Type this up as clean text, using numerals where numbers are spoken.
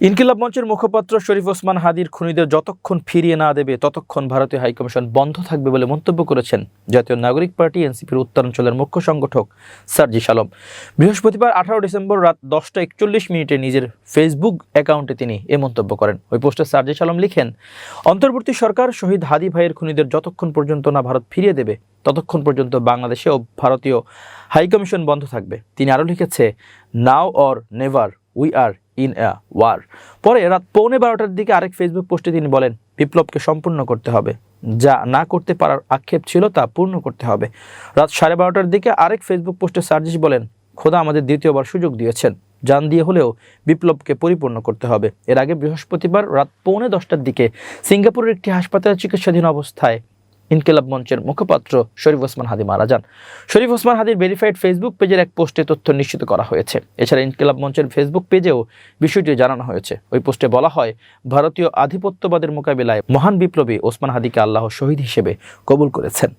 ইনকিলাব মঞ্চের মুখপাত্র শরীফ ওসমান হাদীর খুনিদের যতক্ষণ ফিরিয়ে না দেবে ততক্ষণ ভারতীয় হাইকমিশন বন্ধ থাকবে বলে মন্তব্য করেছেন জাতীয় নাগরিক পার্টি এনসিপির উত্তরাঞ্চলের মুখ্য সংগঠক সার্জিস আলম। বৃহস্পতিবার 18 ডিসেম্বর রাত 10টা 41 নিজের ফেসবুক অ্যাকাউন্টে তিনি এ মন্তব্য করেন। ওই পোস্টে সার্জিস আলম লিখেন, অন্তর্বর্তী সরকার শহীদ হাদী ভাইয়ের খুনিদের যতক্ষণ পর্যন্ত না ভারত ফিরিয়ে দেবে ততক্ষণ পর্যন্ত বাংলাদেশে ও ভারতীয় হাইকমিশন বন্ধ থাকবে। তিনি আরও লিখেছে, now or never, we are in a war. পরে রাত 11:15টার দিকে আরেক ফেসবুক পোস্টে তিনি বলেন, বিপ্লবকে সম্পূর্ণ করতে হবে, যা না করতে পারার আক্ষেপ ছিল তা পূর্ণ করতে হবে। রাত 12:30টার দিকে আরেক ফেসবুক পোস্টে সার্জিস বলেন, খোদা আমাদের দ্বিতীয়বার সুযোগ দিয়েছেন, জান দিয়ে হলেও বিপ্লবকে পরিপূর্ণ করতে হবে। এর আগে বৃহস্পতিবার রাত 9:45টার দিকে সিঙ্গাপুরের একটি হাসপাতালে চিকিৎসাধীন অবস্থায় ইনকিলাব মঞ্চের মুখপাত্র শরীফ ওসমান হাদী মারা যান। শরীফ ওসমান হাদীর ভেরিফাইড ফেসবুক পেজের এক পোস্টে তথ্য নিশ্চিত করা হয়েছে। এছাড়া ইনকিলাব মঞ্চের ফেসবুক পেজেও বিষয়টি জানানো হয়েছে। ওই পোস্টে বলা হয়, ভারতীয় আধিপত্যবাদের মোকাবিলায় মহান বিপ্লবী ওসমান হাদীকে আল্লাহ শহীদ হিসেবে কবুল করেছেন।